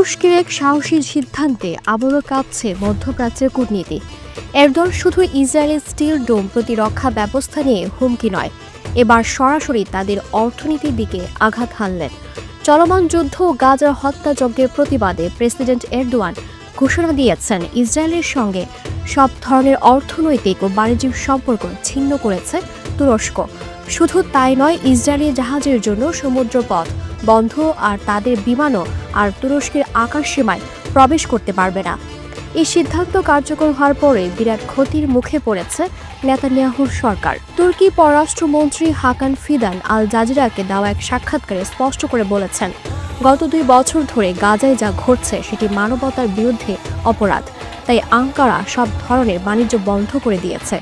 তুরস্কের এক সাহসী সিদ্ধান্তে আবারও কাঁপছে মধ্যপ্রাচ্যের কূটনীতি। এরদোয়ান শুধু ইসরায়েলের স্টিল ডোম প্রতিরক্ষা ব্যবস্থা নিয়ে হুমকি নয়, এবার সরাসরি তাদের অর্থনীতির দিকে আঘাত হানলেন। চলমান যুদ্ধ ও গাজার হত্যাযজ্ঞের প্রতিবাদে প্রেসিডেন্ট এরদোয়ান ঘোষণা দিয়েছেন ইসরায়েলের সঙ্গে সব ধরনের অর্থনৈতিক ও বাণিজ্যিক সম্পর্ক ছিন্ন করেছে তুরস্ক। শুধু তাই নয়, ইসরায়েলি জাহাজের জন্য সমুদ্রপথ বন্ধ, আর তাদের বিমানও আর তুরস্কের আকাশসীমায় প্রবেশ করতে পারবে না। এই সিদ্ধান্ত কার্যকর হওয়ার পরে বিরাট ক্ষতির মুখে পড়েছে নেতানিয়াহুর সরকার। তুর্কি পররাষ্ট্রমন্ত্রী হাকান ফিদান আল জাজিরাকে দেওয়া এক সাক্ষাৎকারে স্পষ্ট করে বলেছেন, গত 2 বছর ধরে গাজায় যা ঘটছে সেটি মানবতার বিরুদ্ধে অপরাধ। তাই আঙ্কারা সব ধরনের বাণিজ্য বন্ধ করে দিয়েছে।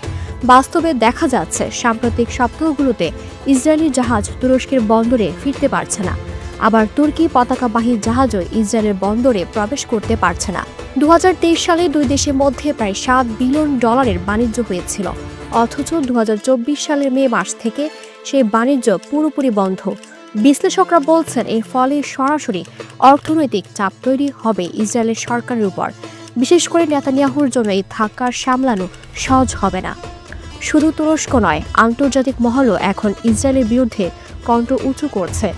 বাস্তবে দেখা যাচ্ছে সাম্প্রতিক সপ্তাহগুলোতে ইসরায়েলি জাহাজ তুরস্কের বন্দরে ফিরতে পারছে না, আবার তুর্কি পতাকাবাহী জাহাজও ইসরায়েলের বন্দরে প্রবেশ করতে পারছে না। 2023 সালে দুই দেশের মধ্যে প্রায় $7 বিলিয়ন বাণিজ্য হয়েছিল, অথচ 2024 সালের মে মাস থেকে সেই বাণিজ্য পুরোপুরি বন্ধ। বিশ্লেষকরা বলছেন, এর ফলে সরাসরি অর্থনৈতিক চাপ তৈরি হবে ইসরায়েলের সরকারের উপর। বিশেষ করে নেতানিয়াহুর জন্য এই ধাক্কা সামলানো সহজ হবে না। শুধু তুরস্ক নয়, আন্তর্জাতিক মহলও এখন ইসরায়েলের বিরুদ্ধে কণ্ঠ উঁচু করছে।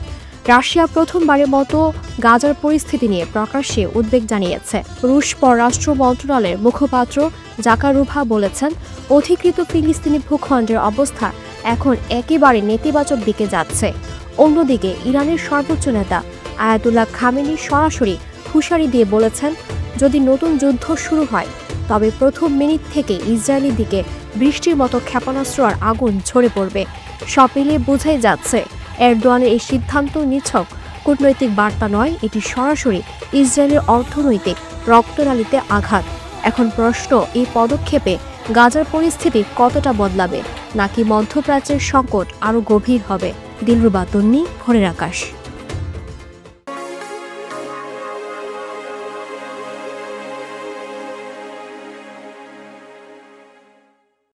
রাশিয়া প্রথমবারের মতো গাজার পরিস্থিতি নিয়ে প্রকাশ্যে উদ্বেগ জানিয়েছে। রুশ পররাষ্ট্র মন্ত্রণালয়ের মুখপাত্র জাকারুভা বলেছেন, অধিকৃত ফিলিস্তিনি ভূখণ্ডের অবস্থা এখন একেবারে নেতিবাচক দিকে যাচ্ছে। অন্যদিকে ইরানের সর্বোচ্চ নেতা আয়াতুল্লাহ খামেনি সরাসরি হুঁশিয়ারি দিয়ে বলেছেন, যদি নতুন যুদ্ধ শুরু হয় তবে প্রথম মিনিট থেকে ইসরায়েলের দিকে বৃষ্টির মতো ক্ষেপণাস্ত্র আর আগুন ঝরে পড়বে। সব মিলিয়ে বোঝাই যাচ্ছে, এরদোয়ানের এই সিদ্ধান্ত নিছক কূটনৈতিক বার্তা নয়, এটি সরাসরি ইসরায়েলের অর্থনৈতিক রক্তনালীতে আঘাত। এখন প্রশ্ন, এই পদক্ষেপে গাজার পরিস্থিতি কতটা বদলাবে, নাকি মধ্যপ্রাচ্যের সংকট আরও গভীর হবে? দিলরুবা তন্নি, ভোরের আকাশ।